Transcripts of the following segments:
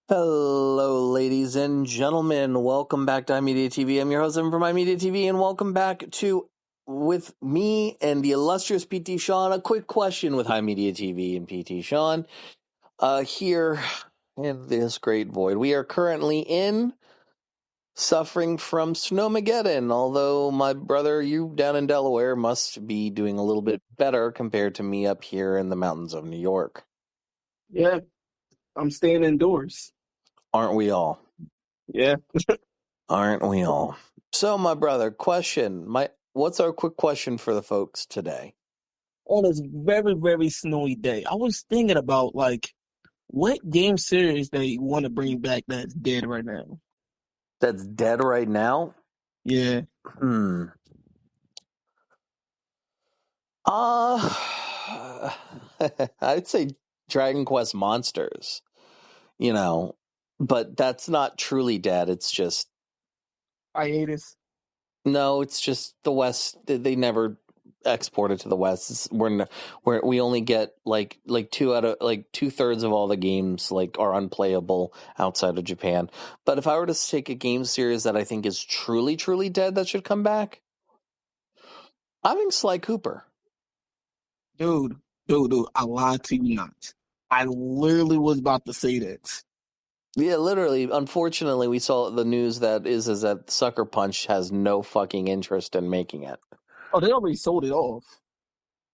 Hello, ladies and gentlemen. Welcome back to iMedia TV. I'm your host Evan from iMedia TV, and welcome back to with me and the illustrious PT Sean. A quick question with iMedia TV and PT Sean. Here in this great void, we are currently suffering from Snowmageddon. Although my brother, you down in Delaware, must be doing a little bit better compared to me up here in the mountains of New York. Yeah, I'm staying indoors. Aren't we all? Yeah. Aren't we all? So, my brother, what's our quick question for the folks today? On this very, very snowy day, I was thinking about what game series they want to bring back that's dead right now. That's dead right now? Yeah. Uh, I'd say Dragon Quest Monsters, but that's not truly dead. It's just, Hiatus. no, it's just the West. They never exported to the West. We only get like two-thirds of all the games are unplayable outside of Japan. But if I were to take a game series that I think is truly, truly dead that should come back, I think Sly Cooper. Dude, I lied to you not. I literally was about to say that. Yeah, literally. Unfortunately, we saw the news is that Sucker Punch has no fucking interest in making it. Oh, they already sold it off.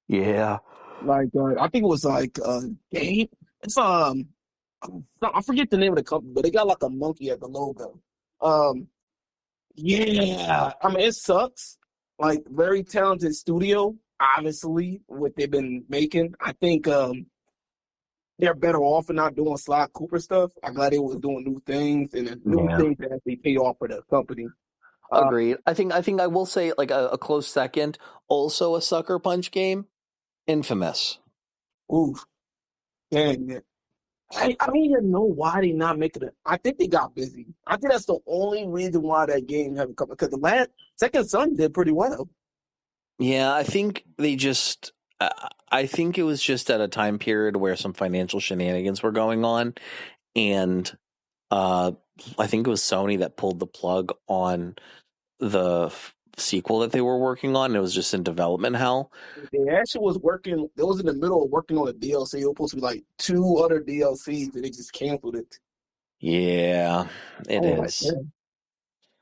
Yeah. I think it was game. It's I forget the name of the company, but they got like a monkey at the logo. Yeah, I mean, it sucks. Like, very talented studio, obviously, what they've been making. I think they're better off for not doing Sly Cooper stuff. I'm glad they was doing new things and new Yeah. things that actually pay off for the company. Agreed. I think I will say a close second. Also, a Sucker Punch game, Infamous. Ooh, dang it. I don't even know why they not making it. I think they got busy. I think that's the only reason why that game haven't come, because the last Second Son did pretty well. Yeah, I think they just. I think it was just at a time period where some financial shenanigans were going on, and I think it was Sony that pulled the plug on the sequel that they were working on. It was just in development hell. They actually was working. They was in the middle of working on a DLC. It was supposed to be like two other DLCs, and they just canceled it. Yeah, it is. Yeah.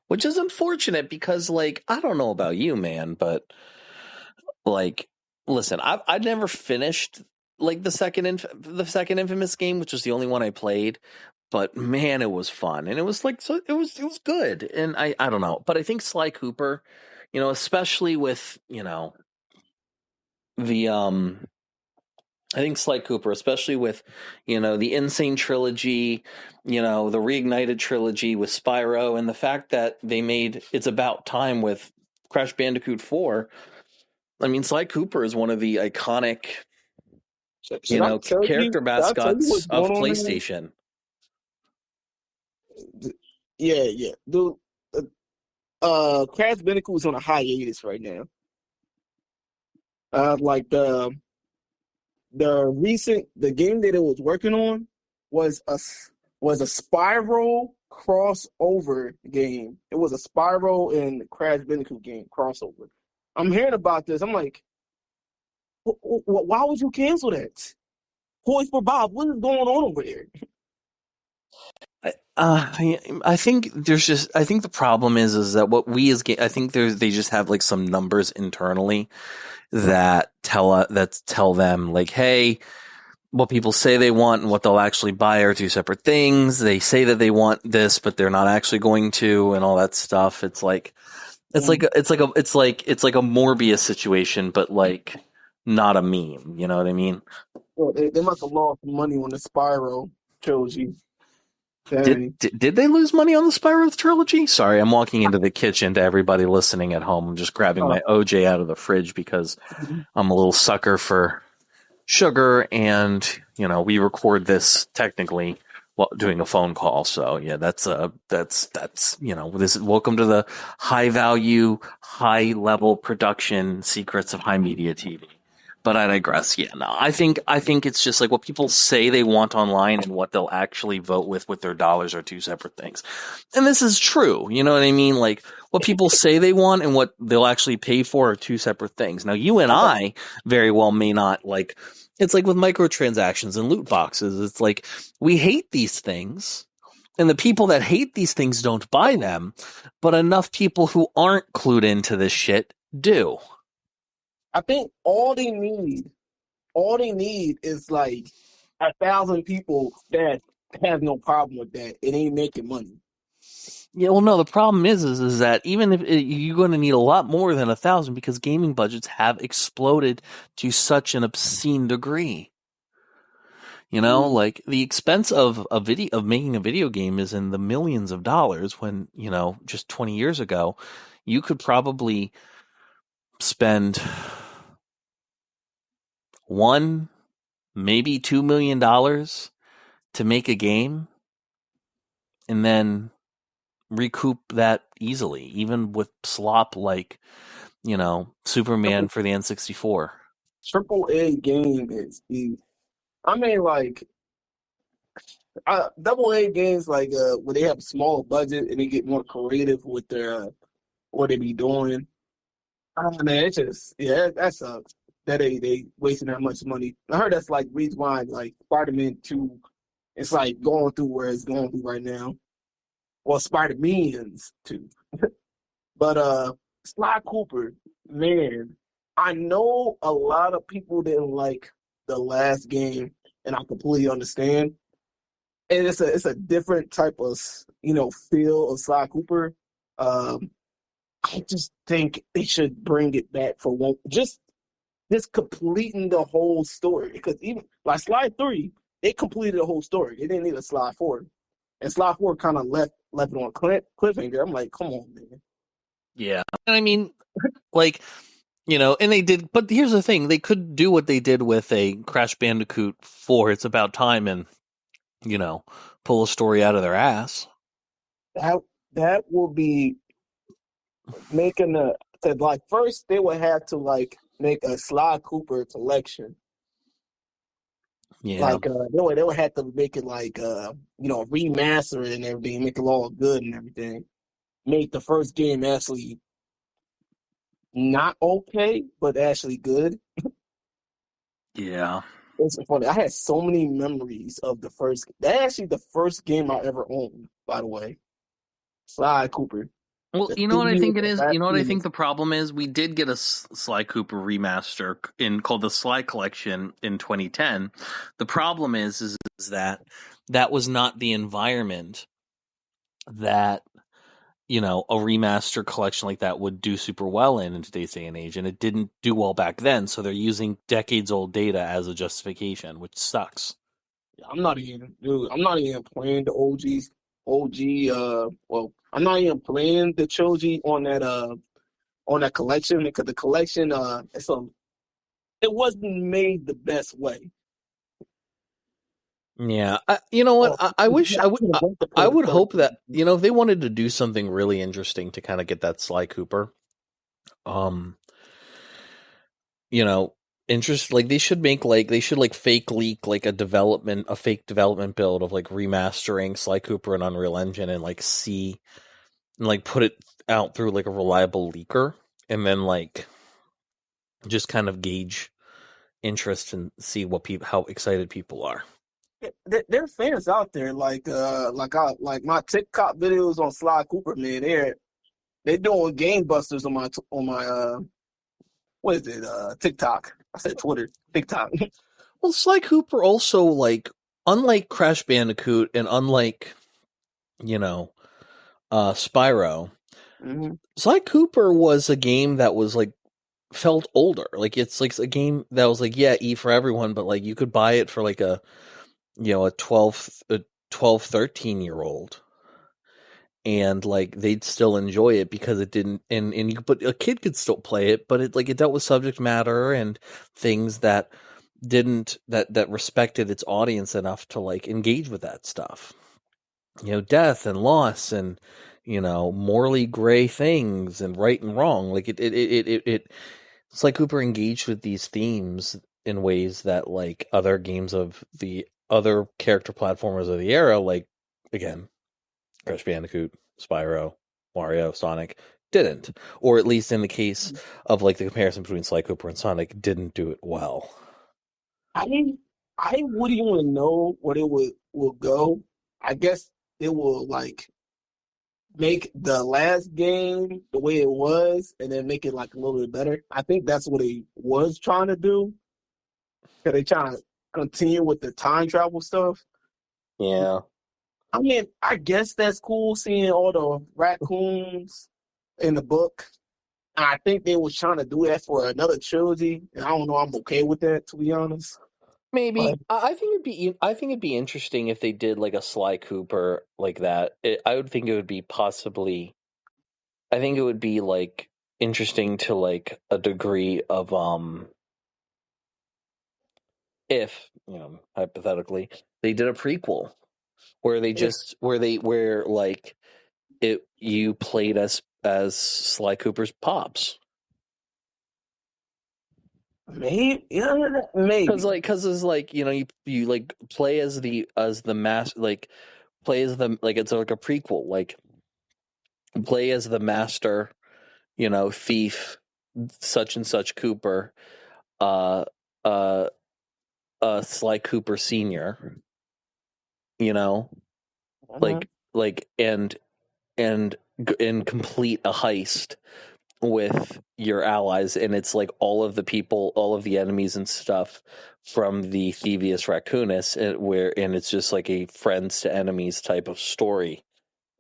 Which is unfortunate because, I don't know about you, man, but listen, I'd never finished the second Infamous game, which was the only one I played. But man, it was fun, and it was it was good, and I don't know, but I think Sly Cooper, especially with the I think Sly Cooper, especially with, the Insane trilogy, the Reignited trilogy with Spyro, and the fact that they made It's About Time with Crash Bandicoot 4. I mean, Sly Cooper is one of the iconic, character mascots of PlayStation. Yeah. Dude, Crash Bandicoot is on a hiatus right now. The game that it was working on was a Spyro crossover game. It was a Spyro and Crash Bandicoot game crossover. I'm hearing about this. I'm like, why would you cancel that? Toys for Bob, what is going on over there? I think the problem is that what we as I think they just have some numbers internally that tell them hey, what people say they want and what they'll actually buy are two separate things. They say that they want this, but they're not actually going to, and all that stuff. It's like a Morbius situation, but not a meme. You know what I mean? Well, they must have lost money on the Spyro trilogy. Did they lose money on the Spyro trilogy? Sorry, I'm walking into the kitchen to everybody listening at home. I'm just grabbing my OJ out of the fridge because I'm a little sucker for sugar, and we record this technically while doing a phone call. So yeah, that's this. Welcome to the high value, high level production secrets of iMedia TV. But I digress. Yeah, no, I think it's just like what people say they want online and what they'll actually vote with their dollars are two separate things. And this is true. You know what I mean? Like what people say they want and what they'll actually pay for are two separate things. Now, you and I very well may not like. It's like with microtransactions and loot boxes. It's like we hate these things. And the people that hate these things don't buy them, but enough people who aren't clued into this shit do. I think all they need is like 1,000 people that have no problem with that. It ain't making money. Yeah, well, no. The problem is that even if you're going to need a lot more than 1,000 because gaming budgets have exploded to such an obscene degree. You know, like the expense of making a video game is in the millions of dollars. When just 20 years ago, you could probably spend $1, maybe $2 million to make a game, and then recoup that easily, even with slop like Superman for the N64. AAA game is easy. I mean, like double A games, like where they have a smaller budget and they get more creative with their what they be doing. Man, it's just that sucks. That they wasting that much money. I heard that's like reason why like Spider-Man 2, it's like going through where it's going through right now. Well, Spider-Mans too. But Sly Cooper, man, I know a lot of people didn't like the last game, and I completely understand. And it's a different type of feel of Sly Cooper. I just think they should bring it back for one, just completing the whole story. Because even like Sly 3, they completed the whole story. They didn't need a Sly 4, and Sly 4 kind of left it on cliffhanger. I'm like, come on, man. Yeah, and I mean, like, and they did. But here's the thing: they could do what they did with a Crash Bandicoot 4. It's about time, and pull a story out of their ass. That will be making like first they would have to like make a Sly Cooper collection. Yeah, like they would have to make it like remaster it and everything, make it all good and everything. Make the first game actually not okay, but actually good. Yeah. It's funny. I had so many memories of the first. That's actually the first game I ever owned, by the way. Sly Cooper. Well, you know what I think it is? You know what I think the problem is? We did get a Sly Cooper remaster called the Sly Collection in 2010. The problem is that was not the environment that a remaster collection like that would do super well in today's day and age, and it didn't do well back then. So they're using decades old data as a justification, which sucks. I'm not even playing the OGs. Well, I'm not even playing the trilogy on that collection because the collection it wasn't made the best way. Yeah, you know what? I wish I would hope that if they wanted to do something really interesting to kind of get that Sly Cooper, interest, like they should fake leak like a fake development build of like remastering Sly Cooper in Unreal Engine and like see and like put it out through like a reliable leaker and then like just kind of gauge interest and see how excited people are. There are fans out there like my TikTok videos on Sly Cooper, man. They're doing game busters on my what is it, TikTok. I said Twitter, TikTok. Well, Sly Cooper also, like, unlike Crash Bandicoot and unlike Spyro, Sly Cooper was a game that was like felt older. Like it's like a game that was like, yeah, E for everyone, but like you could buy it for like a 12, 13-year-old. And like they'd still enjoy it because it didn't, but a kid could still play it, but it dealt with subject matter and things that respected its audience enough to like engage with that stuff. Death and loss and morally gray things and right and wrong. Like it Sly Cooper engaged with these themes in ways that like other games of the other character platformers of the era, like again, Crash Bandicoot, Spyro, Mario, Sonic, didn't. Or at least in the case of like the comparison between Sly Cooper and Sonic, didn't do it well. I I wouldn't even know what it will go. I guess it will like make the last game the way it was and then make it like a little bit better. I think that's what he was trying to do. Cause they trying to continue with the time travel stuff. Yeah. I mean, I guess that's cool seeing all the raccoons in the book. I think they was trying to do that for another trilogy, and I don't know. I'm okay with that, to be honest. Maybe But I think it'd be. I think it'd be interesting if they did like a Sly Cooper like that. I would think it would be possibly. I think it would be like interesting to like a degree of if hypothetically they did a prequel where they if just where like it you played as Sly Cooper's pops. maybe, yeah, Because maybe. it's like you like play as the mass like play as the like it's like a prequel like play as the master thief such and such Cooper uh uh Sly Cooper Senior you know Uh-huh. like and and complete a heist with your allies, and it's like all of the enemies and stuff from the Thievius Raccoonus, and it's just like a friends to enemies type of story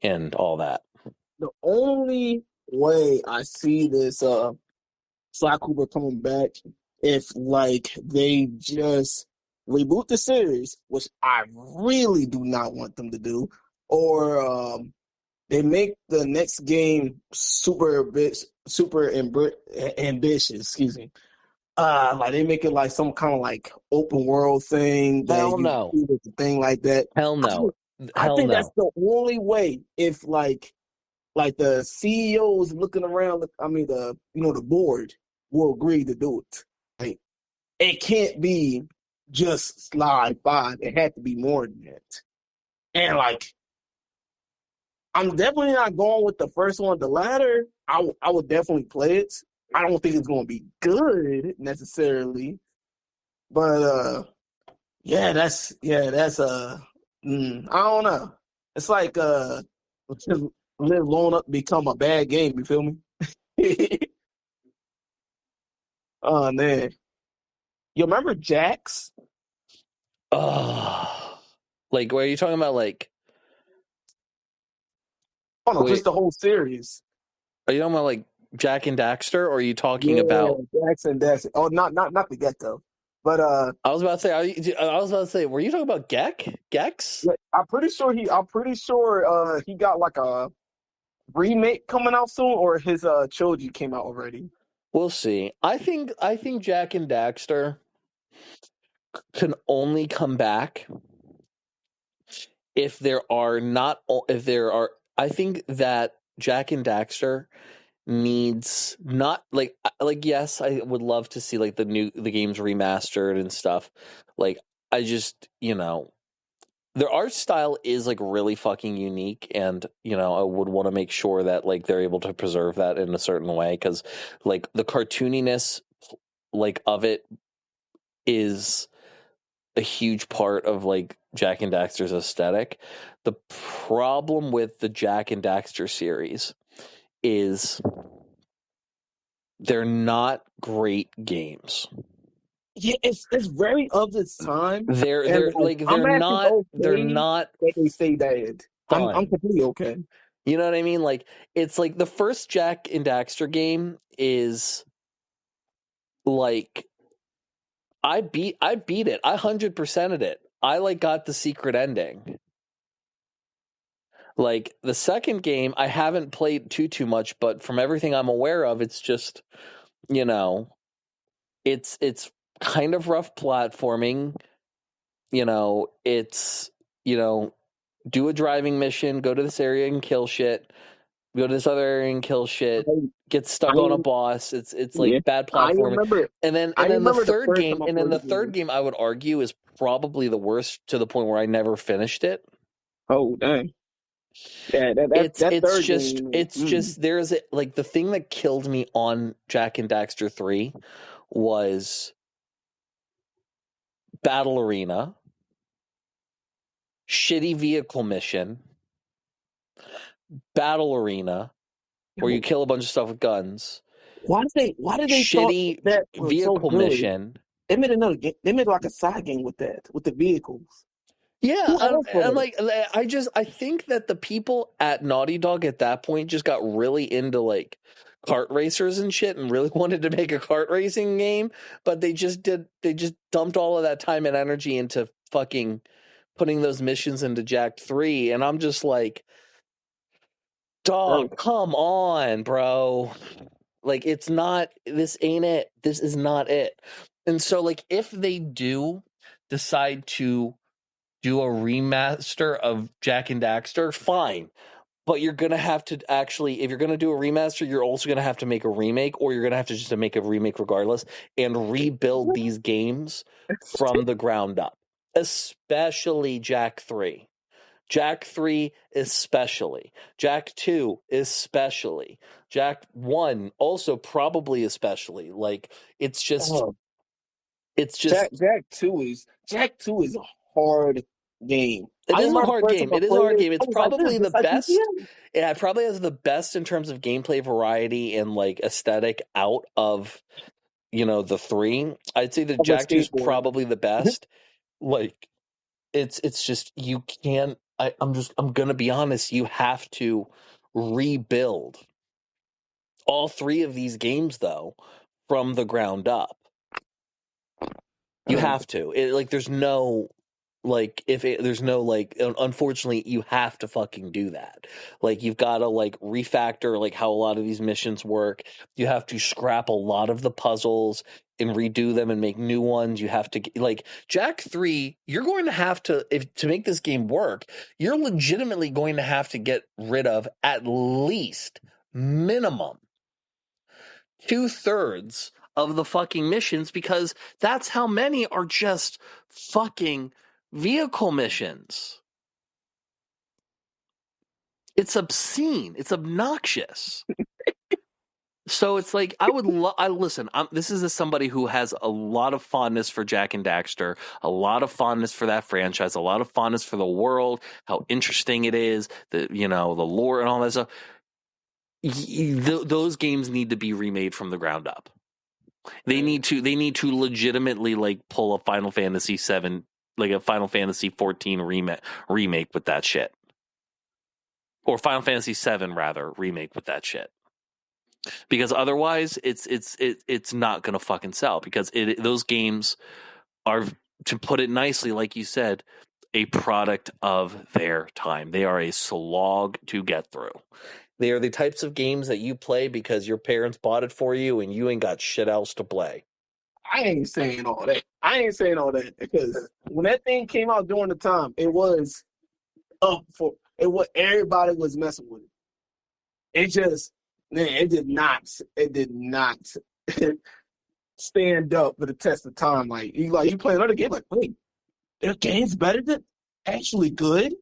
and all that. The only way I see this Sly Cooper coming back if like they just reboot the series, which I really do not want them to do, or they make the next game ambitious. Excuse me. Like they make it like some kind of like open world thing that Hell you no. do with the thing like that. Hell no. I Hell think that's no. the only way. If like the CEOs looking around, I mean the board will agree to do it. Like it can't be just Slide 5. It had to be more than that. And like I'm definitely not going with the first one. The latter, I would definitely play it. I don't think it's going to be good necessarily, but I don't know. It's like live long up become a bad game. You feel me? Oh man, you remember Jax? Oh, like, what are you talking about? Like, Oh no, just wait, the whole series. are you talking about like Jack and Daxter, or are you talking Yeah, about? Jackson. That's oh, not the ghetto, but I was about to say, I was about to say, were you talking about Gex? yeah, I'm pretty sure he got like a remake coming out soon, or his trilogy came out already. We'll see. I think Jack and Daxter can only come back if there are not if there are. I think that Jack and Daxter needs not like yes, I would love to see like the games remastered and stuff. Like I just their art style is like really fucking unique, and I would want to make sure that like they're able to preserve that in a certain way, because like the cartooniness like of it is a huge part of like Jack and Daxter's aesthetic. The problem with the Jack and Daxter series is they're not great games. Yeah, it's very of its time, and They're like like I'm actually they're okay not that they say that. I'm fun. completely okay. You know what I mean? Like it's like the first Jack and Daxter game is like I beat it. I 100%ed it. I like got the secret ending. Like the second game I haven't played too much, but from everything I'm aware of, it's just, you know, it's kind of rough platforming. It's do a driving mission, go to this area and kill shit. Go to this other area and kill shit. Get stuck I on a boss. It's yeah. like bad I platforming. remember. And then I the remember the third first game, time I and then played the this third game. game I would argue is probably the worst to the point where I never finished it. Oh dang! Yeah, that third game. It's just there's a, like the thing that killed me on Jack and Daxter 3 was Battle Arena, shitty vehicle mission, Battle Arena, where you kill a bunch of stuff with guns. Why did they thought Shitty that was so vehicle good? mission. They made another game. They made like a side game with that, with the vehicles. Yeah, Who asked for I'm that? like, I think that the people at Naughty Dog at that point just got really into like kart racers and shit and really wanted to make a kart racing game, but they just dumped all of that time and energy into fucking putting those missions into Jack 3, and I'm just like, dog, come on, bro. Like, this ain't it. This is not it. And so, like, if they do decide to do a remaster of Jack and Daxter, fine. But you're going to have to actually, if you're going to do a remaster, you're also going to have to make a remake, or you're going to have to just make a remake regardless and rebuild these games from the ground up, especially Jack 3. Jack 3 especially. Jack 2 especially. Jack 1 also probably especially. Like, it's just Jack 2 is a hard game. It is a hard game. It is a hard game. It's probably the best. GTA. It probably has the best in terms of gameplay variety and like aesthetic out of, the 3. I'd say that Jack 2 is probably the best. Like, it's just, you can't. I'm gonna be honest. You have to rebuild all 3 of these games though from the ground up. You have to. There's no. There's no unfortunately you have to fucking do that. Like, you've got to refactor how a lot of these missions work. You have to scrap a lot of the puzzles and redo them and make new ones. You have to Jack 3, you're going to have to, to make this game work, you're legitimately going to have to get rid of at least minimum 2/3 of the fucking missions, because that's how many are just fucking vehicle missions. It's obscene. It's obnoxious. So it's like, this is somebody who has a lot of fondness for Jack and Daxter, a lot of fondness for that franchise, a lot of fondness for the world, how interesting it is, the lore and all that stuff. Those games need to be remade from the ground up. They need to legitimately pull a Final Fantasy 7, like a Final Fantasy 14 remake with that shit. Or Final Fantasy 7 rather, remake with that shit. Because otherwise it's not going to fucking sell, because those games are, to put it nicely, like you said, a product of their time. They are a slog to get through. They are the types of games that you play because your parents bought it for you and you ain't got shit else to play. I ain't saying all that because when that thing came out during the time, it was up for it. What everybody was messing with it. It did not stand up for the test of time. Like you play another game, like, wait, their game's better than actually good.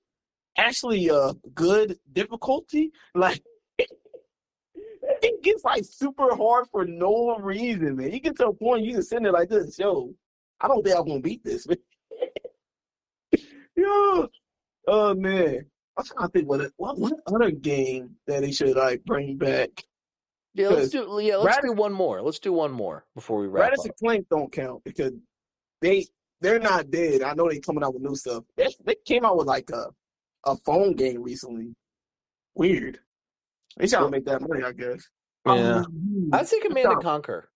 Actually, good difficulty. Like, it gets super hard for no reason, man. You get to a point you just sitting there like this, yo. I don't think I'm gonna beat this, man. Yo, oh man, I'm trying to think what other game that they should bring back. Yeah, let's do one more. Let's do one more before we wrap Radisson up. Clank don't count because they're not dead. I know they coming out with new stuff. They came out with a phone game recently. Weird. They trying to make that money, I guess. Yeah. I'd say Command and Conquer.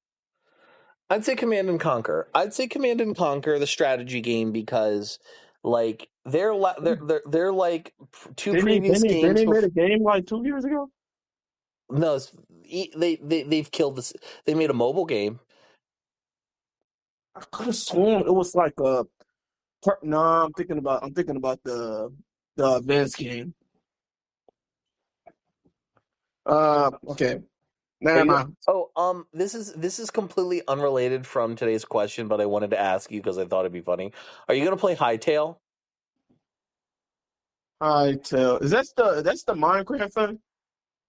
I'd say Command and Conquer, the strategy game, because they're like two previous games. Didn't they made a game 2 years ago? No, they've killed this. They made a mobile game. I could have sworn it was a. No, I'm thinking about the advanced game. Okay. Are Never you? mind. Oh, this is completely unrelated from today's question, but I wanted to ask you because I thought it'd be funny. Are you gonna play Hytale? I tell. That's the Minecraft thing?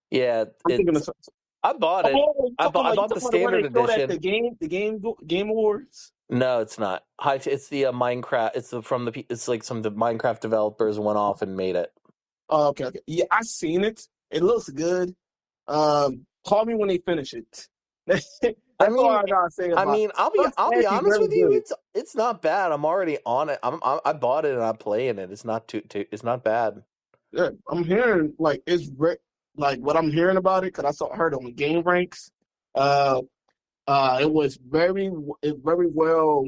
Yeah, I'm thinking of it's. something. I bought it. Oh, you I bought. talking I about you bought the talking about the one standard they showed at edition. the game awards? No, it's not. It's the Minecraft. It's like some of the Minecraft developers went off and made it. Oh, okay, okay. Yeah, I seen it. It looks good. Call me when they finish it. I That's all mean, I gotta say I about mean, it. Looks I'll be actually honest very with you. good. It's not bad. I'm already on it. I bought it and I'm playing it. It's not too. It's not bad. Yeah, I'm hearing like like what I'm hearing about it because heard on the Game Ranks. Uh, it was very well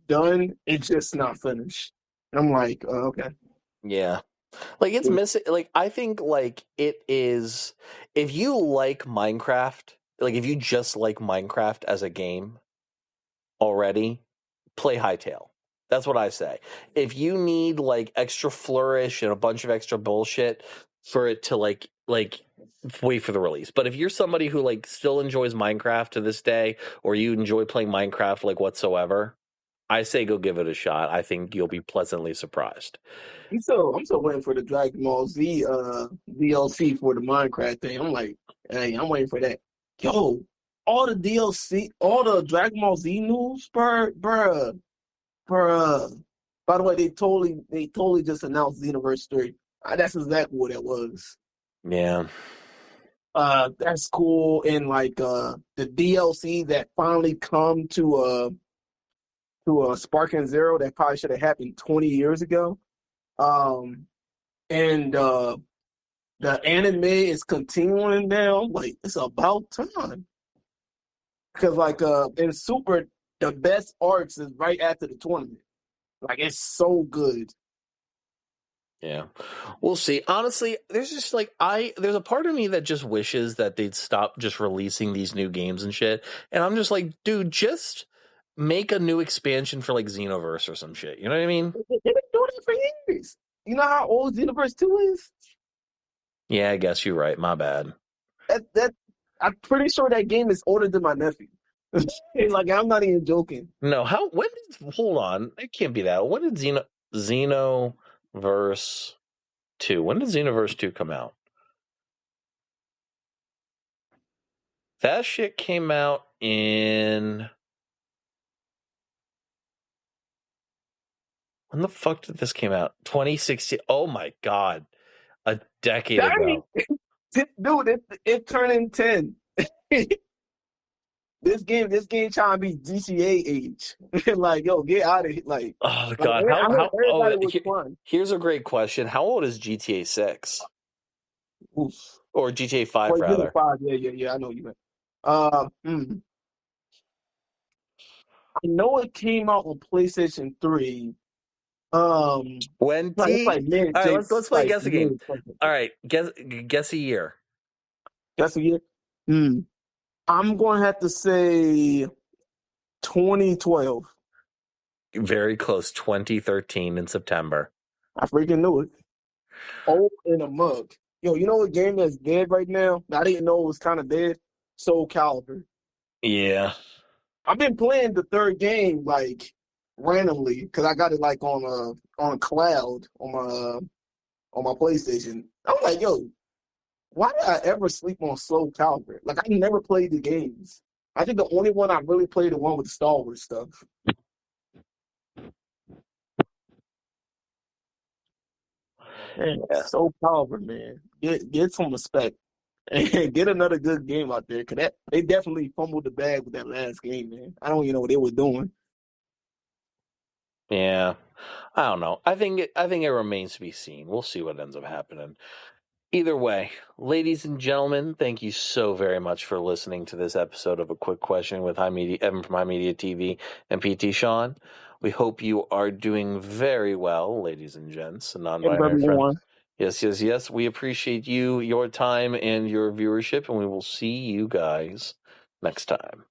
done. It's just not finished. And I'm like, okay. Yeah. Like it's missing. Like I think like it is. If you like Minecraft, like if you just like Minecraft as a game already, play Hytale. That's what I say. If you need like extra flourish and a bunch of extra bullshit for it to like wait for the release. But if you're somebody who like still enjoys Minecraft to this day, or you enjoy playing Minecraft like whatsoever, I say go give it a shot. I think you'll be pleasantly surprised. I'm still waiting for the Dragon Ball Z DLC for the Minecraft thing. I'm like, hey, I'm waiting for that. Yo, all the DLC, all the Dragon Ball Z news, bruh. By the way, they totally just announced Xenoverse 3. That's exactly what it was. Yeah. That's cool. And like the DLC that finally come to Spark and Zero that probably should have happened 20 years ago. Um, and the anime is continuing now. Like it's about time because like in Super, the best arcs is right after the tournament. Like it's so good. Yeah. We'll see. Honestly, there's just like there's a part of me that just wishes that they'd stop just releasing these new games and shit. And I'm just like, dude, just make a new expansion for like Xenoverse or some shit. You know what I mean? They've been doing it for years. You know how old Xenoverse 2 is? Yeah, I guess you're right. My bad. That I'm pretty sure that game is older than my nephew. Like I'm not even joking. No, hold on. It can't be that. When did Xenoverse 2? When did Xenoverse 2 come out? That shit came out in when the fuck did this came out? 2016. Oh my god. A decade Dang, ago. dude, it turning 10. This game trying to be GTA age. Like, yo, get out of here. Oh Like god. I heard Oh, everybody was fun. here's a great question. How old is GTA 6? Oof. Or GTA 5 Well, GTA rather? 5, yeah. I know you meant. I know it came out on PlayStation 3. It's 20? like mid All right, J, let's play like guess a game. mid something. All right, guess a year. That's a year. Hmm. I'm going to have to say 2012. Very close. 2013 in September. I freaking knew it. Old in a mug. Yo, you know what game that's dead right now? I didn't know it was kind of dead. Soul Calibur. Yeah. I've been playing the third game like randomly because I got it like on a cloud on my PlayStation. I was like, yo, why did I ever sleep on Soul Calibur? Like I never played the games. I think the only one I really played the one with the Star Wars stuff. Man, Yeah. Soul Calibur, man. Get some respect. And get another good game out there, cause they definitely fumbled the bag with that last game, man. I don't even know what they were doing. Yeah. I don't know. I think it remains to be seen. We'll see what ends up happening. Either way, ladies and gentlemen, thank you so very much for listening to this episode of A Quick Question with Evan from High Media TV and PT Sean. We hope you are doing very well, ladies and gents, and non-binary friends. Everyone. Yes. We appreciate you, your time, and your viewership, and we will see you guys next time.